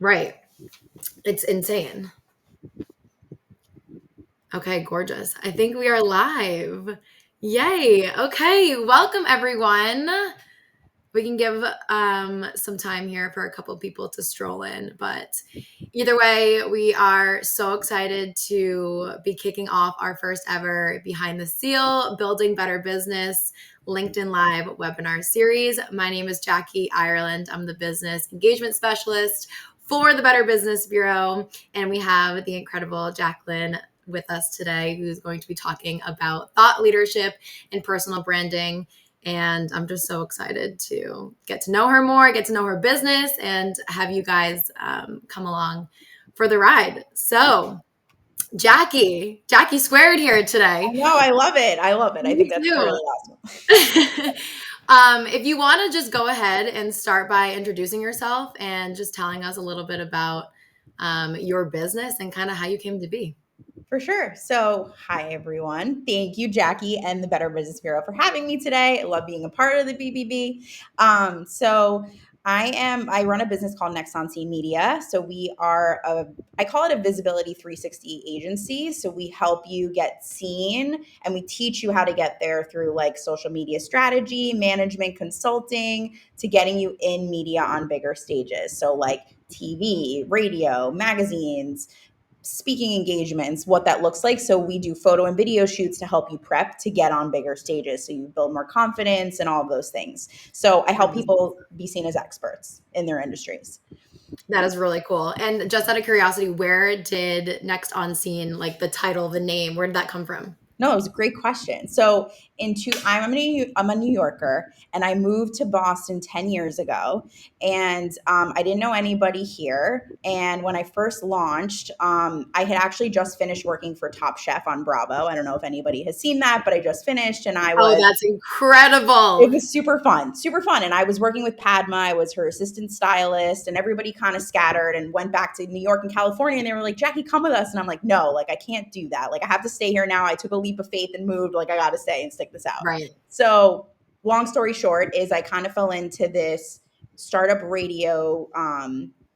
Right. It's insane. Okay, gorgeous. I think we are live. Yay. Okay, welcome everyone. We can give some time here for a couple people to stroll in, but either way, we are so excited to be kicking off our first ever Behind the Seal Building Better Business LinkedIn Live webinar series. My name is Jackie Ireland. I'm the business engagement specialist for the Better Business Bureau, and we have the incredible Jaclyn with us today, who's going to be talking about thought leadership and personal branding. And I'm just so excited to get to know her more, get to know her business, and have you guys come along for the ride. So, Jackie squared here today. No, I love it. I love it. I think that's really awesome. If you want to just go ahead and start by introducing yourself and just telling us a little bit about your business and kind of how you came to be. For sure. So, hi, everyone. Thank you, Jackie and the Better Business Bureau for having me today. I love being a part of the BBB. I run a business called Next on Scene Media. So I call it a visibility 360 agency. So we help you get seen and we teach you how to get there through like social media strategy, management consulting, to getting you in media on bigger stages. So like TV, radio, magazines, speaking engagements, what that looks like. So we do photo and video shoots to help you prep to get on bigger stages. So you build more confidence and all of those things. So I help people be seen as experts in their industries. That is really cool. And just out of curiosity, where did Next on Scene, like the title, the name, where did that come from? No, it was a great question. So I'm a New Yorker, and I moved to Boston 10 years ago, and I didn't know anybody here. And when I first launched, I had actually just finished working for Top Chef on Bravo. I don't know if anybody has seen that, but I just finished, and Oh, that's incredible. It was super fun, super fun. And I was working with Padma. I was her assistant stylist, and everybody kind of scattered and went back to New York and California. And they were like, Jackie, come with us. And I'm like, no, like, I can't do that. Like, I have to stay here now. I took a leap of faith and moved. Like, I got to stay and stick this out. Right. So long story short is I kind of fell into this startup radio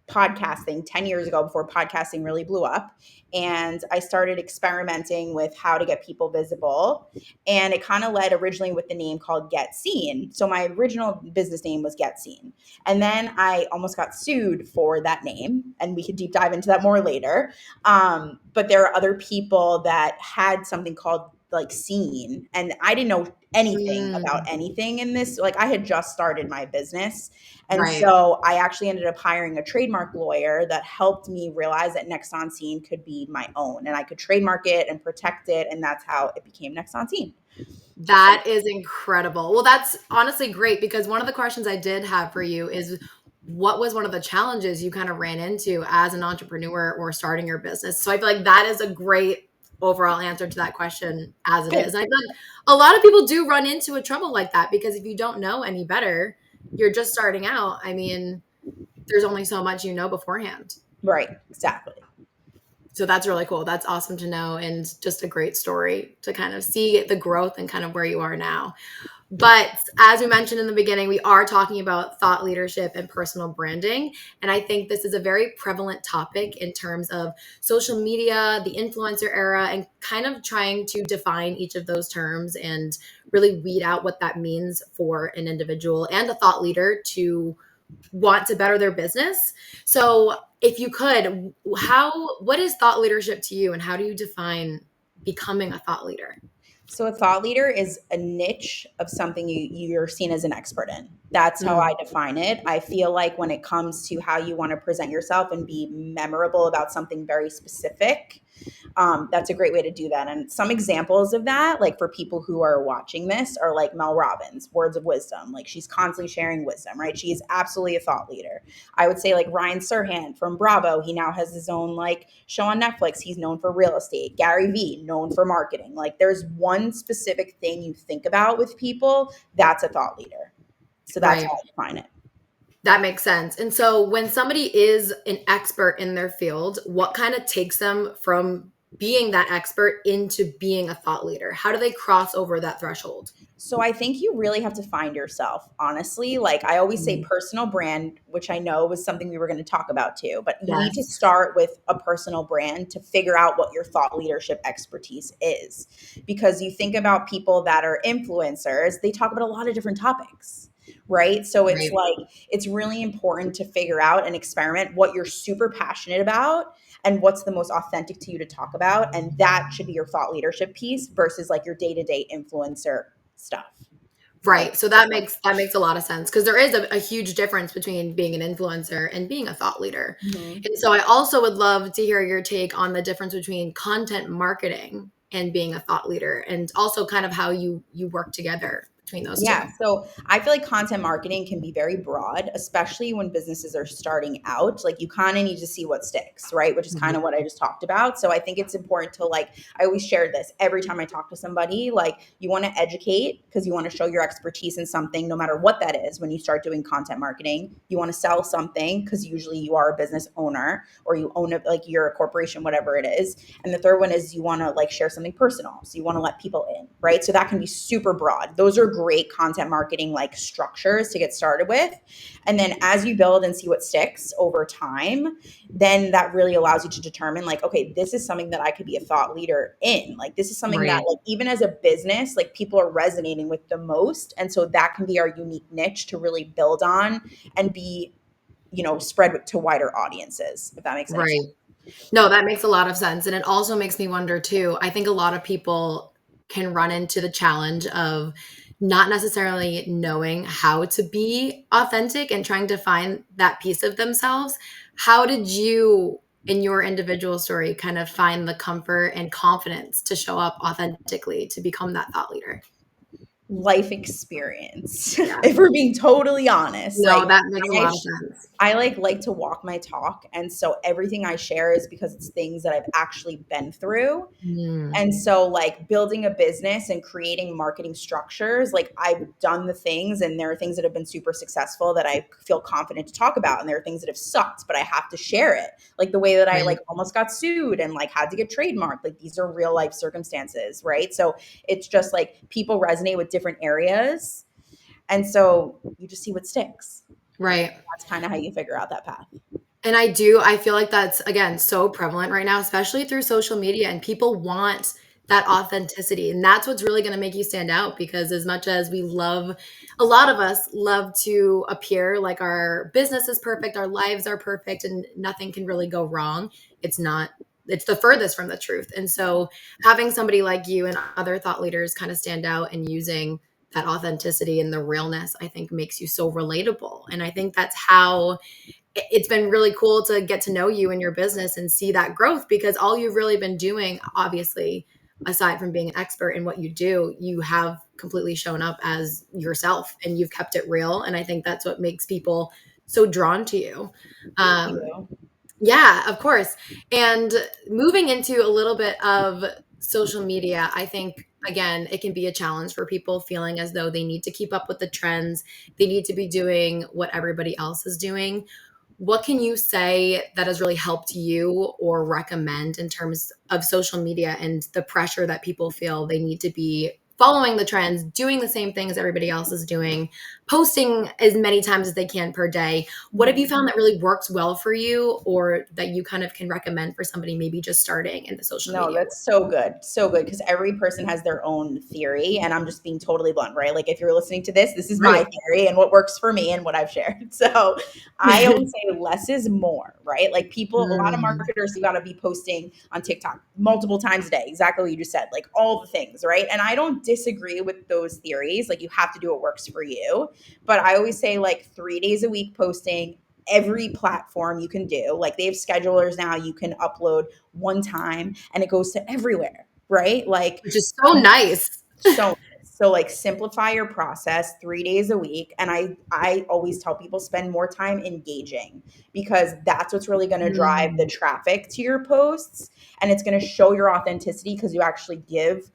podcasting 10 years ago before podcasting really blew up. And I started experimenting with how to get people visible. And it kind of led originally with the name called Get Seen. So my original business name was Get Seen. And then I almost got sued for that name. And we could deep dive into that more later. But there are other people that had something called like Seen. And I didn't know anything about anything in this. Like I had just started my business. And so I actually ended up hiring a trademark lawyer that helped me realize that Next on Scene could be my own and I could trademark it and protect it. And that's how it became Next on Scene. That is incredible. Well, that's honestly great because one of the questions I did have for you is what was one of the challenges you kind of ran into as an entrepreneur or starting your business? So I feel like that is a great overall answer to that question as it is. And I feel like a lot of people do run into a trouble like that because if you don't know any better, you're just starting out. I mean, there's only so much you know beforehand. Right. Exactly. So that's really cool. That's awesome to know and just a great story to kind of see the growth and kind of where you are now. But as we mentioned in the beginning, we are talking about thought leadership and personal branding. And I think this is a very prevalent topic in terms of social media, the influencer era, and kind of trying to define each of those terms and really weed out what that means for an individual and a thought leader to want to better their business. So if you could, what is thought leadership to you and how do you define becoming a thought leader? So a thought leader is a niche of something you're seen as an expert in. That's how I define it. I feel like when it comes to how you want to present yourself and be memorable about something very specific, that's a great way to do that. And some examples of that, like for people who are watching this, are like Mel Robbins, Words of Wisdom. Like she's constantly sharing wisdom, right? She is absolutely a thought leader. I would say like Ryan Serhant from Bravo. He now has his own like show on Netflix. He's known for real estate. Gary Vee, known for marketing. Like there's one specific thing you think about with people, that's a thought leader. So that's how I define it. That makes sense. And so when somebody is an expert in their field, what kind of takes them from being that expert into being a thought leader? How do they cross over that threshold? So I think you really have to find yourself, honestly. Like I always say, Mm. personal brand, which I know was something we were going to talk about too, but you need to Yes. start with a personal brand to figure out what your thought leadership expertise is. Because you think about people that are influencers, they talk about a lot of different topics, right? So it's Right. like, it's really important to figure out and experiment what you're super passionate about and what's the most authentic to you to talk about. And that should be your thought leadership piece versus like your day to day influencer stuff. Like, Right. So that makes a lot of sense because there is a huge difference between being an influencer and being a thought leader. mhm. And so I also would love to hear your take on the difference between content marketing and being a thought leader, and also kind of how you work together between those two. Yeah. So I feel like content marketing can be very broad, especially when businesses are starting out. Like you kind of need to see what sticks, right? Which is kind Mhm. of what I just talked about. So I think it's important to like, I always share this every time I talk to somebody. Like you want to educate because you want to show your expertise in something, no matter what that is. When you start doing content marketing, you want to sell something because usually you are a business owner or you own it, like you're a corporation, whatever it is. And the third one is you want to like share something personal. So you want to let people in, right? So that can be super broad. Those are great content marketing like structures to get started with. And then as you build and see what sticks over time, then that really allows you to determine like, okay, this is something that I could be a thought leader in. Like this is something that Right. like even as a business, like people are resonating with the most. And so that can be our unique niche to really build on and be, spread to wider audiences, if that makes any Right. sense. No, that makes a lot of sense. And it also makes me wonder too. I think a lot of people can run into the challenge of not necessarily knowing how to be authentic and trying to find that piece of themselves. How did you, in your individual story, kind of find the comfort and confidence to show up authentically to become that thought leader? Life experience, Yeah. if we're being totally honest. No, Like that makes a I lot of sense. I like to walk my talk, and so everything I share is because it's things that I've actually been through. Mm, And so, like, building a business and creating marketing structures, like, I've done the things, and there are things that have been super successful that I feel confident to talk about. And there are things that have sucked, but I have to share it. Like, the way that I, right. like, almost got sued and, like, had to get trademarked. Like, these are real life circumstances, right? So it's just like people resonate with different areas. And so you just see what sticks. And Right. that's kind of how you figure out that path. And I feel like that's again so prevalent right now, especially through social media, and people want that authenticity. And that's what's really going to make you stand out because as much as we love, a lot of us love to appear like our business is perfect, our lives are perfect, and nothing can really go wrong. It's not, it's the furthest from the truth. And so having somebody like you and other thought leaders kind of stand out and using that authenticity and the realness, I think makes you so relatable. And I think that's how it's been really cool to get to know you and your business and see that growth because all you've really been doing, obviously, aside from being an expert in what you do, you have completely shown up as yourself and you've kept it real. And I think that's what makes people so drawn to you. Thank Um, you. yeah, of course. And moving into a little bit of social media, I think, again, it can be a challenge for people feeling as though they need to keep up with the trends. They need to be doing what everybody else is doing. What can you say that has really helped you or recommend in terms of social media and the pressure that people feel they need to be following the trends, doing the same thing as everybody else is doing, posting as many times as they can per day? What have you Mhm. found that really works well for you or that you kind of can recommend for somebody maybe just starting in the social No, media that's so good. So good. Because every person has their own theory. And I'm just being totally blunt, right? Like, if you're listening to this, this is my world? theory and what works for me and what I've shared. So I Right. always say less is more, right? Like, people, a lot of Mm, marketers, you got to be posting on TikTok multiple times a day. Exactly what you just said, like all the things, right? And I don't disagree with those theories. Like, you have to do what works for you. But I always say, like, 3 days a week posting every platform you can do. Like, they have schedulers now, you can upload one time and it goes to everywhere, right? Like which is so nice. so like simplify your process 3 days a week. And I always tell people spend more time engaging because that's what's really going to drive the Mm, traffic to your posts and it's going to show your authenticity because you actually give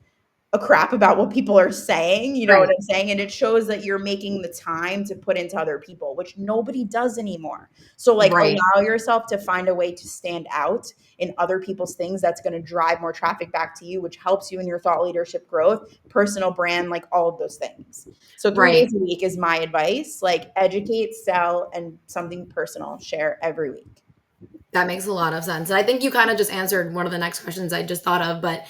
a crap about what people are saying, you know what Right. I'm saying? And it shows that you're making the time to put into other people, which nobody does anymore. So like Right. allow yourself to find a way to stand out in other people's things that's going to drive more traffic back to you, which helps you in your thought leadership growth, personal brand, like all of those things. So 3 days Right. a week is my advice. Like educate, sell, and something personal, share every week. That makes a lot of sense. And I think you kind of just answered one of the next questions I just thought of, but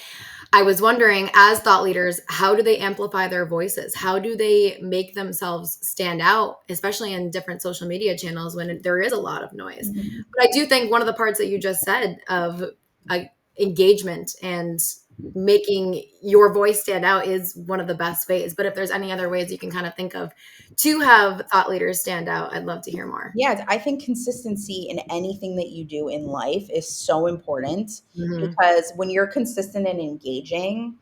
I was wondering, as thought leaders, how do they amplify their voices? How do they make themselves stand out, especially in different social media channels when there is a lot of noise? Mhm. But I do think one of the parts that you just said of engagement and making your voice stand out is one of the best ways. But if there's any other ways you can kind of think of to have thought leaders stand out, I'd love to hear more. Yeah, I think consistency in anything that you do in life is so important Hmm. because when you're consistent and engaging,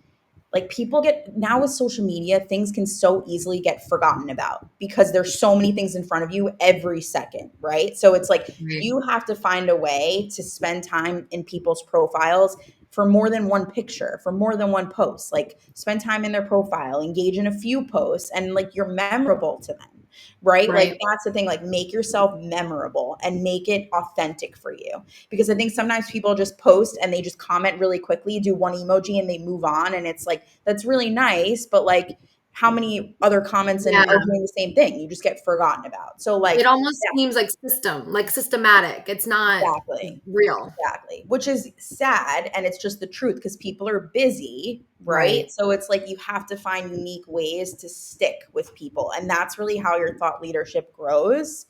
like people get now with social media, things can so easily get forgotten about because there's so many things in front of you every second, right? So it's like Right. you have to find a way to spend time in people's profiles for more than one picture, for more than one post. Like spend time in their profile, engage in a few posts, and like you're memorable to them, right? Like Right. that's the thing, like make yourself memorable and make it authentic for you. Because I think sometimes people just post and they just comment really quickly, do one emoji and they move on. And it's like, that's really nice, but like, how many other comments and Yeah. are doing the same thing? You just get forgotten about. So, like, It almost yeah, seems like systematic. It's not exactly. real. Exactly, which is sad, and it's just the truth because people are busy, right? Right. So it's like you have to find unique ways to stick with people, and that's really how your thought leadership grows,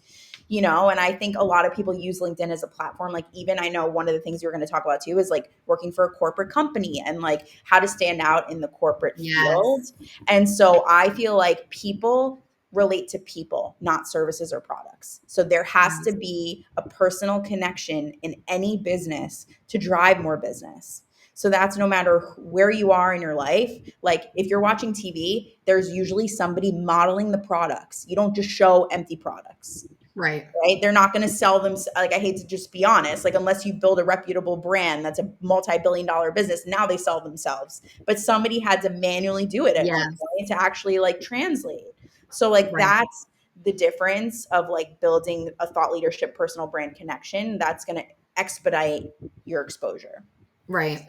you know. And I think a lot of people use LinkedIn as a platform. Like, even I know one of the things you're going to talk about too is like working for a corporate company and like how to stand out in the corporate field. Yes. And so I feel like people relate to people, not services or products. So there has to Yes. be a personal connection in any business to drive more business. So that's no matter where you are in your life. Like if you're watching TV, there's usually somebody modeling the products. You don't just show empty products, Right. right? They're not going to sell them. Like, I hate to just be honest, like, unless you build a reputable brand that's a multi-billion-dollar business, now they sell themselves. But somebody had to manually do it at one Yes. point to actually like translate. So, like, Right. that's the difference of like building a thought leadership personal brand connection that's going to expedite your exposure. Right.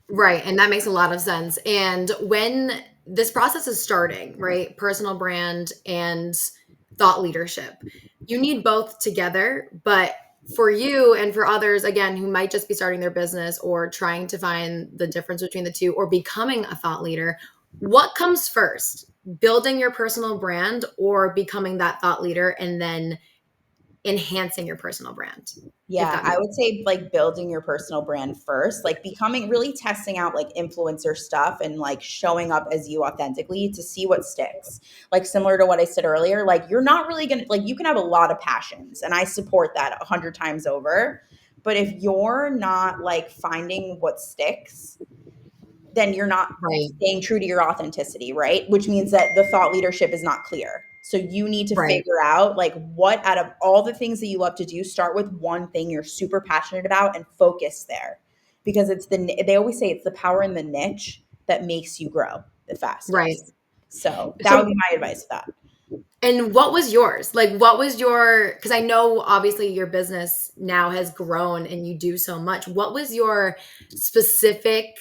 Right. And that makes a lot of sense. And when this process is starting, right? Personal brand and thought leadership, you need both together. But for you and for others, again, who might just be starting their business or trying to find the difference between the two or becoming a thought leader, what comes first? Building your personal brand or becoming that thought leader and then enhancing your personal brand, if Yeah, that I makes would say like building your personal brand first, like becoming really testing out like influencer stuff and like showing up as you authentically to see what sticks. Like similar to what I said earlier, like you're not really gonna like you can have a lot of passions, and I support that 100 times over. But if you're not like finding what sticks, then you're not right. staying true to your authenticity, right? Which means that the thought leadership is not clear. So you need to Right. figure out like what out of all the things that you love to do, start with one thing you're super passionate about and focus there. Because they always say it's the power in the niche that makes you grow the Right. fastest. So that would So be my advice to that. and what was yours? Like, what was your, because I know obviously your business now has grown and you do so much. What was your specific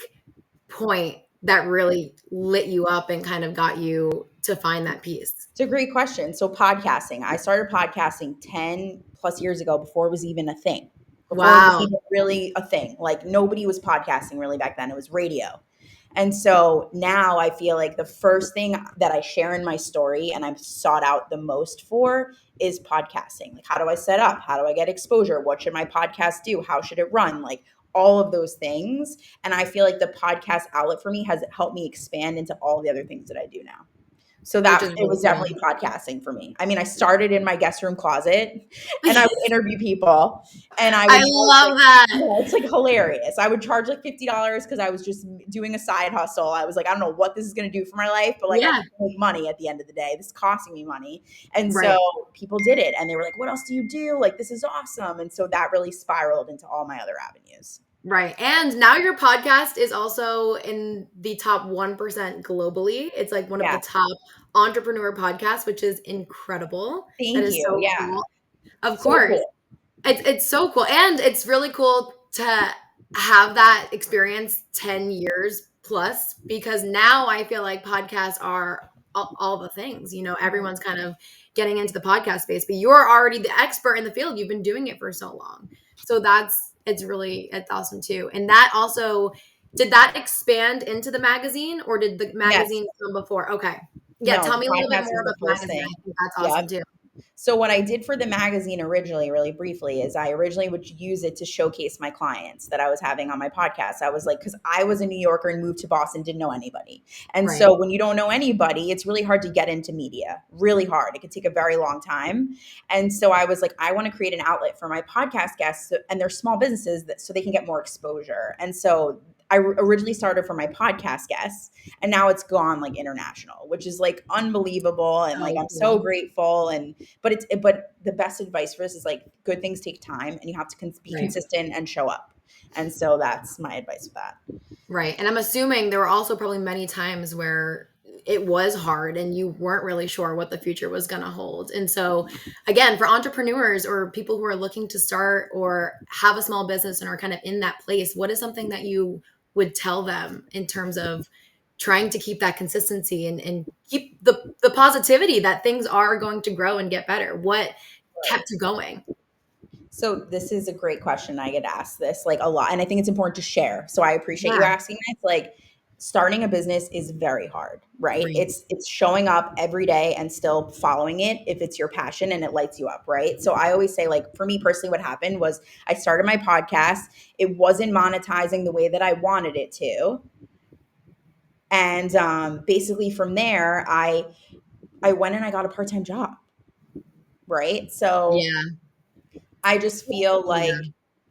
point that really lit you up and kind of got you to find that piece? It's a great question. So podcasting, I started podcasting 10 plus years ago before it was even a thing. Before it was Wow. even really a thing. Like nobody was podcasting really back then. It was radio. And so now I feel like the first thing that I share in my story and I'm sought out the most for is podcasting. Like, how do I set up? How do I get exposure? What should my podcast do? How should it run? Like, all of those things. And I feel like the podcast outlet for me has helped me expand into all the other things that I do now. So Which that is it really was cool. definitely podcasting for me. I mean, I started in my guest room closet and I would interview people and I I would charge like, love that. it's like hilarious. I would charge like $50 because I was just doing a side hustle. I was like, I don't know what this is going to do for my life, but like I Yeah. can make money at the end of the day. This is costing me money. And so Right. people did it and they were like, what else do you do? Like, this is awesome. And so that really spiraled into all my other avenues. Right. And now your podcast is also in the top 1% globally. It's like one of Yeah. the top entrepreneur podcasts, which is incredible. That Thank is you. so Yeah. cool. Of So course. cool. It's so cool. And it's really cool to have that experience 10 years plus, because now I feel like podcasts are all the things. Everyone's kind of getting into the podcast space, but you're already the expert in the field. You've been doing it for so long. So it's awesome too. And that also, did that expand into the magazine, or did the Yes. magazine come before? Okay. Yeah, No, tell the me a little bit podcast more was the about the first magazine. thing. I think that's Yep. awesome too. So what I did for the magazine originally, really briefly, is I originally would use it to showcase my clients that I was having on my podcast. I was like, because I was a New Yorker and moved to Boston, didn't know anybody. And Right. so when you don't know anybody, it's really hard to get into media, really hard. It could take a very long time. And so I was like, I want to create an outlet for my podcast guests, and they're small businesses so they can get more exposure. And so I originally started for my podcast guests, and now it's gone like international, which is like unbelievable. And like, So I'm so cool. grateful. But the best advice for this is like, good things take time, and you have to be Right. consistent and show up. And so that's my advice for that. Right. And I'm assuming there were also probably many times where it was hard and you weren't really sure what the future was going to hold. And so, again, for entrepreneurs or people who are looking to start or have a small business and are kind of in that place, what is something that you would tell them in terms of trying to keep that consistency and keep the positivity that things are going to grow and get better? What kept you going? So this is a great question. I get asked this like a lot, and I think it's important to share. So I appreciate you Yeah. asking this. Like, starting a business is very hard, right? Right. It's showing up every day and still following it if it's your passion and it lights you up, right? So I always say, like, for me personally, what happened was I started my podcast. It wasn't monetizing the way that I wanted it to. And basically from there, I went and I got a part-time job, right? So Yeah. I just feel Yeah. like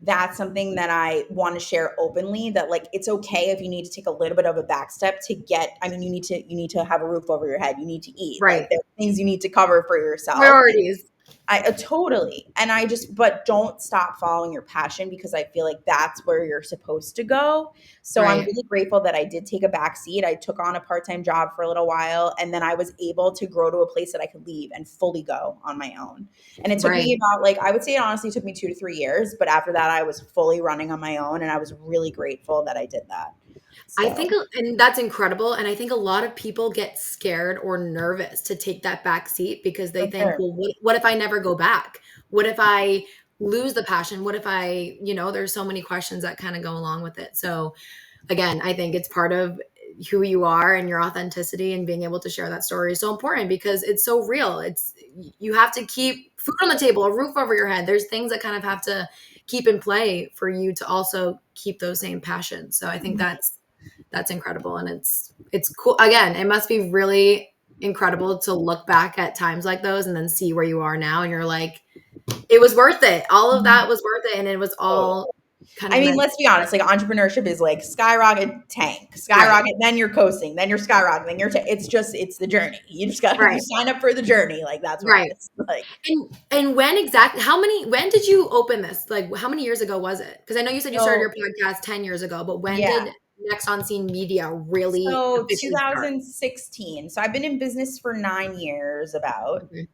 that's something that I want to share openly, that like, it's okay if you need to take a little bit of a back step to get, I mean, you need to have a roof over your head. You need to eat. Like, Right. there are things you need to cover for yourself. Priorities. I totally. And but don't stop following your passion, because I feel like that's where you're supposed to go. So I'm Right. really grateful that I did take a back seat. I took on a part-time job for a little while, and then I was able to grow to a place that I could leave and fully go on my own. And it took Right. me about, like, I would say it honestly took me 2 to 3 years, but after that I was fully running on my own, and I was really grateful that I did that. I So, think, and that's incredible. And I think a lot of people get scared or nervous to take that back seat because they for think, sure. well, what if I never go back? What if I lose the passion? What if there's so many questions that kind of go along with it. So, again, I think it's part of who you are and your authenticity, and being able to share that story is so important because it's so real. You have to keep food on the table, a roof over your head. There's things that kind of have to keep in play for you to also keep those same passions. So I think Mhm. that's incredible. And it's cool. Again, it must be really incredible to look back at times like those and then see where you are now, and you're like, it was worth it. All of that was worth it, and it was all kind I of mean, meant. let's be honest, like, entrepreneurship is like skyrocket, tank, Right. skyrocket, then you're coasting, then you're skyrocketing, then it's the journey. You just got to Right. sign up for the journey. Like, that's what it Right. is. Like, And when did you open this? Like, how many years ago was it? Because I know you said you started so your podcast 10 years ago, but when yeah. did Next on Scene Media really So officially start? 2016. So I've been in business for 9 years about. Okay.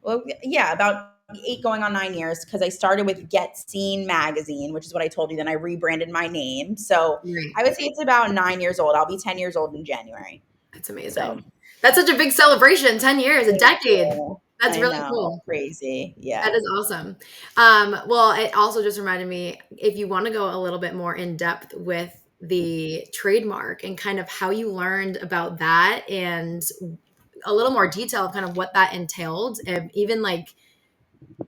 Well, yeah, about 8 going on 9 years, because I started with Get Seen magazine, which is what I told you. Then I rebranded my name. So Right. I would say it's about 9 years old. I'll be 10 years old in January. That's So amazing. That's such a big celebration. 10 years, a thank decade. you. That's I really know, cool. crazy. That Yeah. is awesome. Well, it also just reminded me, if you want to go a little bit more in depth with the trademark and kind of how you learned about that, and a little more detail of kind of what that entailed, and even like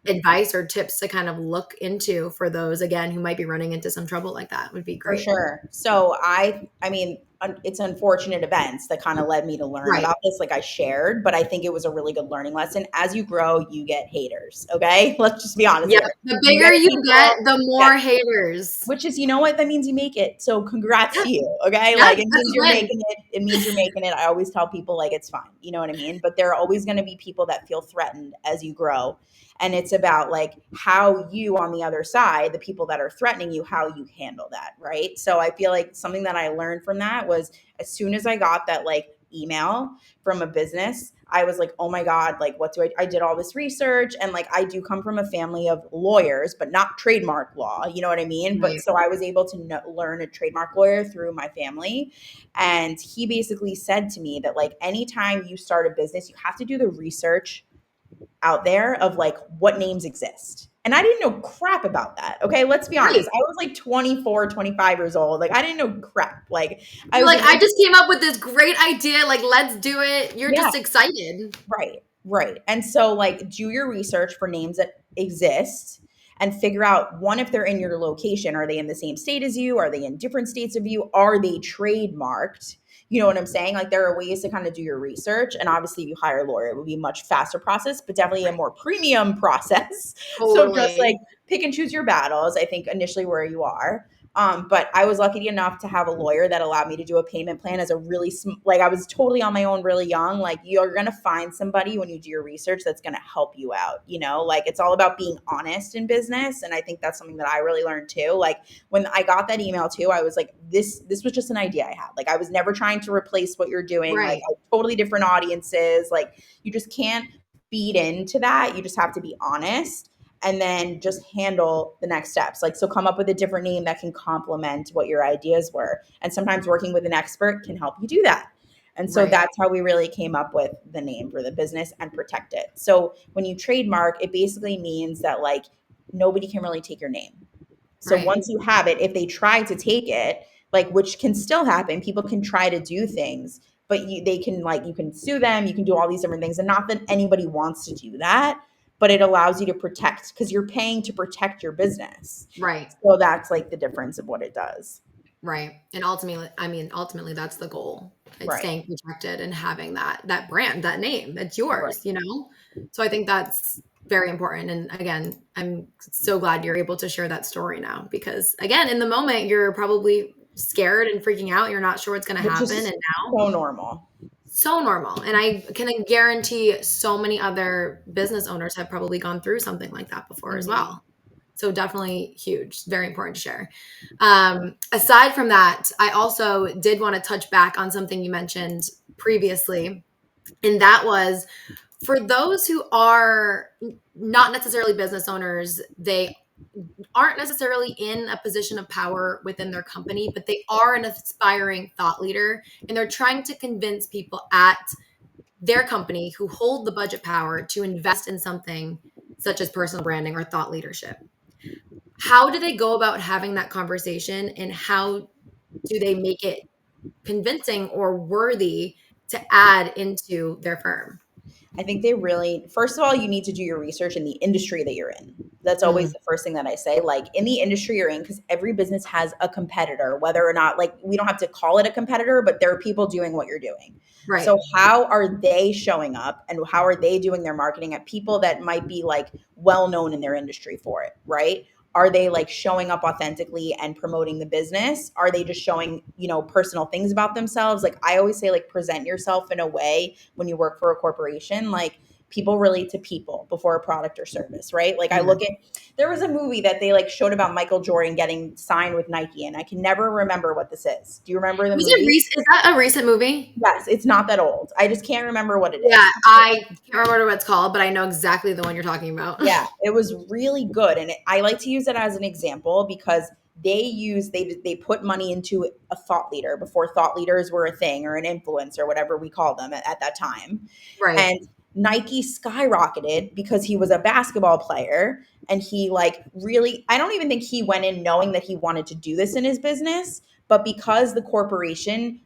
advice or tips to kind of look into for those, again, who might be running into some trouble like that, would be For great. sure. So I mean, it's unfortunate events that kind of led me to learn Right. about this, like I shared, but I think it was a really good learning lesson. As you grow, you get haters. Okay. Let's just be honest Yeah. here. The You bigger get you get, people, the yeah, more haters. which is, you know what? That means you make it. So congrats Yeah. to you. Okay. Yeah. Like, it That's means a you're win. making it. It means you're making it. I always tell people, like, it's fine. You know what I mean? But there are always going to be people that feel threatened as you grow. And it's about like how you on the other side, the people that are threatening you, how you handle that, right? So I feel like something that I learned from that was as soon as I got that like email from a business, I was like, oh my God, like what do I did all this research, and like I do come from a family of lawyers, but not trademark law, you know what I mean? But Right. so I was able to learn a trademark lawyer through my family. And he basically said to me that like anytime you start a business, you have to do the research out there of like what names exist. And I didn't know crap about that. Okay, let's be Right. honest. I was like 24, 25 years old. Like I didn't know crap. Like I You're was like, like, I just came up with this great idea. Like, let's do it. You're yeah, just excited. right, right. And so, like, do your research for names that exist and figure out one, if they're in your location. Are they in the same state as you? Are they in different states of you? Are they trademarked? You know what I'm saying? Like, there are ways to kind of do your research. And obviously, if you hire a lawyer, it would be a much faster process, but definitely a Right. more premium process. So, just like Totally. pick and choose your battles, I think, initially where you are. But I was lucky enough to have a lawyer that allowed me to do a payment plan as a really like I was totally on my own really young. Like you're gonna find somebody when you do your research that's gonna help you out. You know, like it's all about being honest in business, and I think that's something that I really learned too. Like when I got that email too, I was like, this was just an idea I had. Like I was never trying to replace what you're doing. Like Right. totally different audiences. Like you just can't feed into that. You just have to be honest and then just handle the next steps. Like, so come up with a different name that can complement what your ideas were. And sometimes working with an expert can help you do that. And so Right. that's how we really came up with the name for the business and protect it. So when you trademark, it basically means that like nobody can really take your name. So Right. once you have it, if they try to take it, like which can still happen, people can try to do things, but they can like you can sue them, you can do all these different things, and not that anybody wants to do that, but it allows you to protect because you're paying to protect your business. Right. So that's like the difference of what it does. Right. And ultimately, I mean, ultimately that's the goal. It's Right. staying protected and having that brand, that name, it's Right. yours, you know? So I think that's very important. And again, I'm so glad you're able to share that story now because again, in the moment you're probably scared and freaking out. You're not sure what's going to Which happen. is And now so normal. so normal. And I can guarantee so many other business owners have probably gone through something like that before as Mhm. well. So definitely huge, very important to share. Aside from that, I also did want to touch back on something you mentioned previously, and that was for those who are not necessarily business owners, they aren't necessarily in a position of power within their company, but they are an aspiring thought leader, and they're trying to convince people at their company who hold the budget power to invest in something such as personal branding or thought leadership. How do they go about having that conversation, and how do they make it convincing or worthy to add into their firm? I think they really, first of all, you need to do your research in the industry that you're in. That's always Mm, the first thing that I say. Like in the industry you're in, because every business has a competitor, whether or not, like, we don't have to call it a competitor, but there are people doing what you're doing. right. So, how are they showing up and how are they doing their marketing at people that might be like well known in their industry for it, right? Are they like showing up authentically and promoting the business? Are they just showing, personal things about themselves? Like I always say, like present yourself in a way when you work for a corporation, like people relate to people before a product or service, right? Like I Yeah. look at, there was a movie that they like showed about Michael Jordan getting signed with Nike, and I can never remember what this is. Do you remember the Was it movie? recent? Is that a recent movie? Yes, it's not that old. I just can't remember what it Yeah, is. I can't remember what it's called, but I know exactly the one you're talking about. Yeah, it was really good, and I like to use it as an example because they put money into a thought leader before thought leaders were a thing, or an influencer, whatever we call them at that time. Right. And Nike skyrocketed because he was a basketball player, and he like really, I don't even think he went in knowing that he wanted to do this in his business, but because the corporation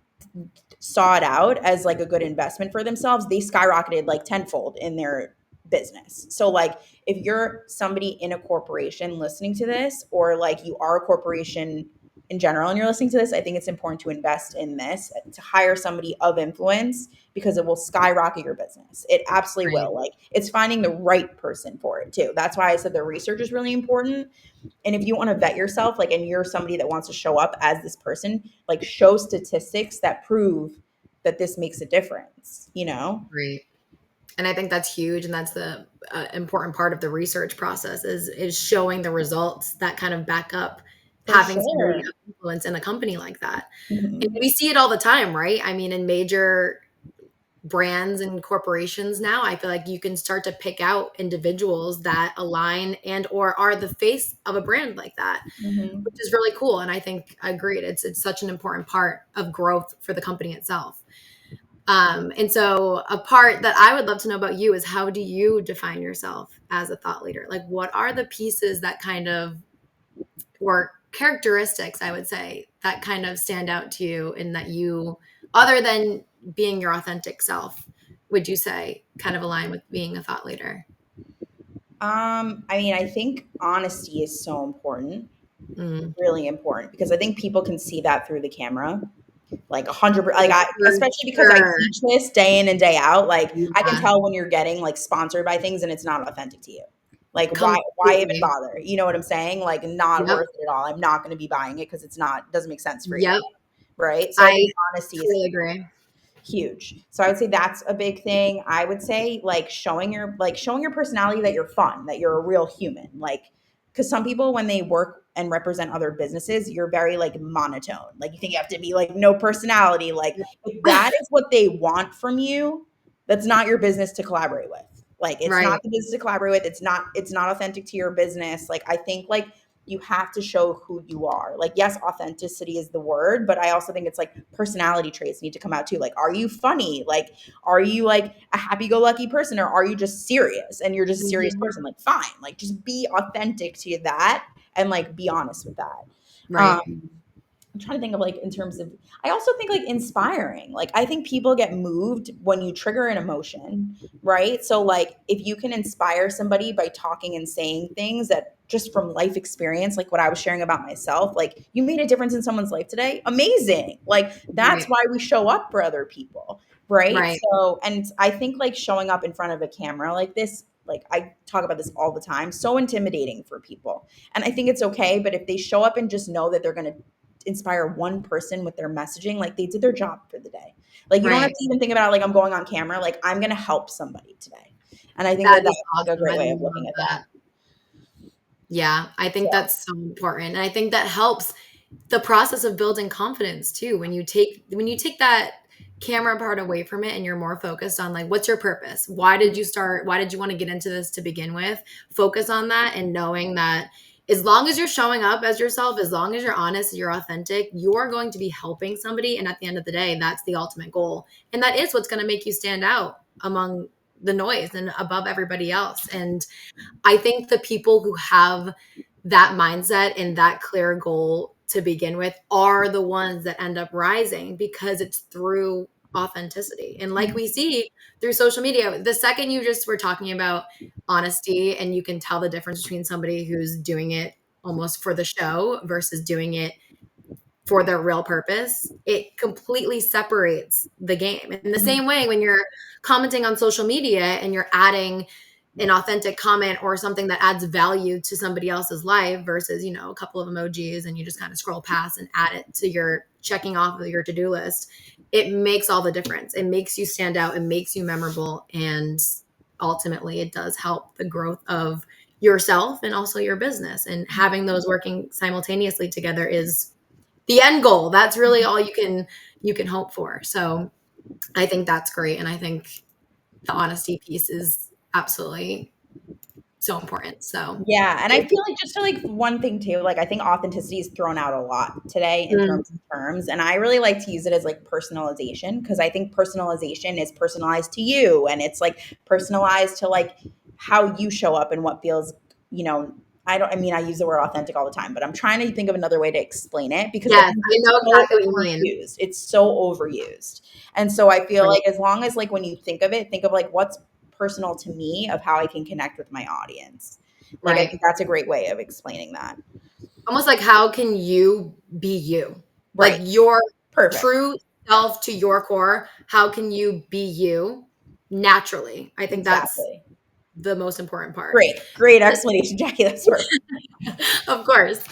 saw it out as like a good investment for themselves, they skyrocketed like tenfold in their business. So like if you're somebody in a corporation listening to this, or like you are a corporation in general and you're listening to this, I think it's important to invest in this, to hire somebody of influence, because it will skyrocket your business. It absolutely Right. will. Like it's finding the right person for it too. That's why I said the research is really important. And if you want to vet yourself, like, and you're somebody that wants to show up as this person, like show statistics that prove that this makes a difference, you know? Right. And I think that's huge. And that's the important part of the research process is showing the results that kind of back up For having somebody sure. of influence in a company like that. And Mhm. we see it all the time, right? I mean, in major brands and corporations now, I feel like you can start to pick out individuals that align and or are the face of a brand like that, Mhm. which is really cool. And I think agreed, it's such an important part of growth for the company itself. And so a part that I would love to know about you is how do you define yourself as a thought leader? Like what are the pieces that kind of or characteristics, I would say, that kind of stand out to you and that you, other than being your authentic self, would you say kind of align with being a thought leader? I mean, I think honesty is so important, Mm, really important, because I think people can see that through the camera. Like 100, like I, for especially because I sure. teach this day in and day out. Like I can Yeah, tell when you're getting like sponsored by things and it's not authentic to you. Like why even completely. bother? You know what I'm saying? Like not Yep. worth it at all. I'm not going to be buying it because it's not doesn't make sense for you, Yep. right? So I I think honesty is totally agree. huge. So I would say that's a big thing. I would say like showing your personality, that you're fun, that you're a real human. Like because some people when they work and represent other businesses, you're very like monotone. Like you think you have to be like no personality. Like if that is what they want from you, that's not your business to collaborate with. Like it's not Right. the business to collaborate with. It's not authentic to your business. Like I think like you have to show who you are. Like, yes, authenticity is the word, but I also think it's like personality traits need to come out too. Like, are you funny? Like, are you like a happy go lucky person, or are you just serious and you're just a serious Mhm. person? Like, fine. Like, just be authentic to that and like be honest with that. Right. Um, I'm trying to think of like in terms of I also think like inspiring. Like I think people get moved when you trigger an emotion, right? So like if you can inspire somebody by talking and saying things that just from life experience, like what I was sharing about myself, like you made a difference in someone's life today. Amazing. Like that's Right. why we show up for other people, right? Right. So and I think like showing up in front of a camera like this, like I talk about this all the time, so intimidating for people. And I think it's okay, but if they show up and just know that they're going to inspire one person with their messaging, like they did their job for the day. Like you don't have Right. to even think about like I'm going on camera, like I'm going to help somebody today. And I think That that is that's like a awesome. great I way of love looking at that. that. Yeah, I think So, that's so important. And I think that helps the process of building confidence too. When you take that camera part away from it and you're more focused on like what's your purpose? Why did you start? Why did you want to get into this to begin with? Focus on that and knowing that as long as you're showing up as yourself, as long as you're honest, you're authentic, you are going to be helping somebody and at the end of the day, that's the ultimate goal. And that is what's going to make you stand out among the noise and above everybody else. And I think the people who have that mindset and that clear goal to begin with are the ones that end up rising because it's through authenticity. And like we see through social media, the second you just were talking about honesty and you can tell the difference between somebody who's doing it almost for the show versus doing it for their real purpose, it completely separates the game. In the same way, when you're commenting on social media and you're adding an authentic comment or something that adds value to somebody else's life versus, a couple of emojis and you just kind of scroll past and add it to your checking off of your to-do list, it makes all the difference. It makes you stand out, it makes you memorable, and ultimately it does help the growth of yourself and also your business. And having those working simultaneously together is the end goal. That's really all you can hope for. So I think that's great. And I think the honesty piece is absolutely so important. So yeah, and I thank you. feel like just to like one thing too, like I think authenticity is thrown out a lot today in Mm, terms of terms, and I really like to use it as like personalization because I think personalization is personalized to you, and it's like personalized to like how you show up and what feels, you know. I mean, I use the word authentic all the time, but I'm trying to think of another way to explain it because I yes, think I it's know so exactly what you mean. overused. It's so overused. And so I feel Right, like as long as like when you think of it, think of like what's personal to me of how I can connect with my audience. Like, I right. think that's a great way of explaining that. Almost like how can you be you? Like Right. your Perfect. true self to your core. How can you be you naturally? I think that's Exactly. the most important part. Great. Great explanation, Jackie. That's perfect. Of course.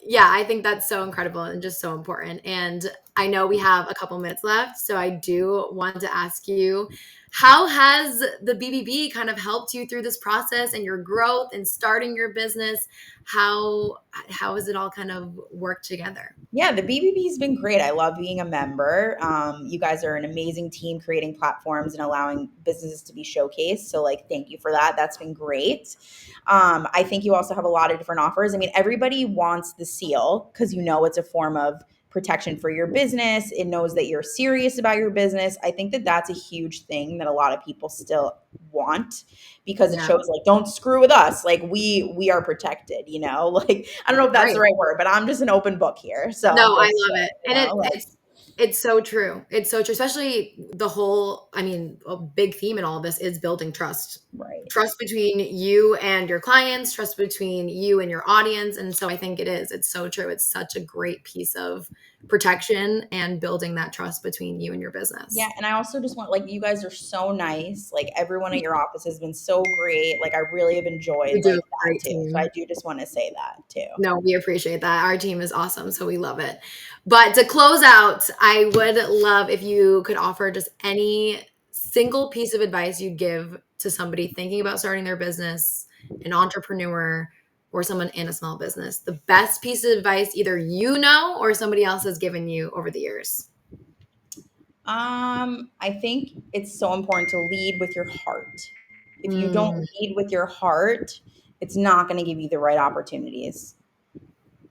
Yeah, I think that's so incredible and just so important. And I know we have a couple minutes left, so I do want to ask you, How has the BBB kind of helped you through this process and your growth and starting your business? How has it all kind of worked together? Yeah, the BBB's been great. I love being a member. You guys are an amazing team creating platforms and allowing businesses to be showcased. So, like, thank you for that. That's been great. I think you also have a lot of different offers. I mean, everybody wants the seal because you know it's a form of protection for your business. It knows that you're serious about your business. I think that that's a huge thing that a lot of people still want because it Yeah, shows like don't screw with us, like we are protected, you know. Like I don't know if that's the right. right word, but I'm just an open book here, so No, I'm I just love it. you And know like it's so true. It's so true, especially the whole, I mean, a big theme in all of this is building trust. right. Trust between you and your clients, trust between you and your audience. And so I think it is. It's so true. It's such a great piece of protection and building that trust between you and your Yeah, business. and I also just want like you guys are so nice. Like everyone at your office has been so great. Like I really have enjoyed You do like a that great too. So I team. do just want to say that too. No, we appreciate that. Our team is awesome, so we love it. But to close out, I would love if you could offer just any single piece of advice you'd give to somebody thinking about starting their business, an entrepreneur, or someone in a small business. The best piece of advice either you know or somebody else has given you over the years. I think it's so important to lead with your heart. If you don't Mm, lead with your heart, it's not going to give you the right opportunities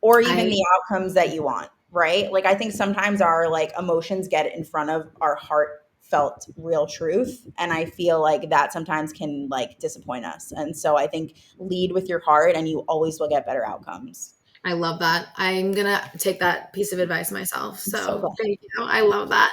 or even I the outcomes that you want, right? Like I think sometimes our like emotions get in front of our heartfelt real truth, and I feel like that sometimes can like disappoint us. And so I think lead with your heart and you always will get better outcomes. I love that. I'm gonna take that piece of advice myself. I'm so So glad. thank you. I love that.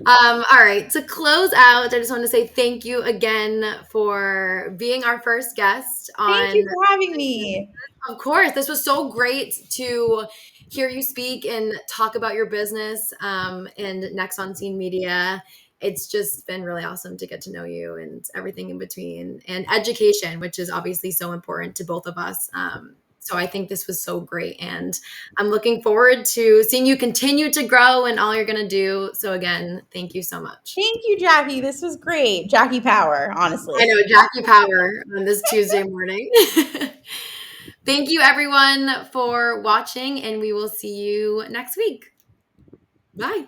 All right. To close out, I just want to say thank you again for being our first guest Thank on. you for having me. Of course, this was so great to hear you speak and talk about your business and Next on Scene Media. It's just been really awesome to get to know you and everything in between, and education, which is obviously so important to both of us. So I think this was so great, and I'm looking forward to seeing you continue to grow and all you're going to do. So again, thank you so much. Thank you, Jackie. This was great. Jackie Power, I honestly. know, Jackie Power on this Tuesday morning. Thank you, everyone, for watching, and we will see you next week. Bye.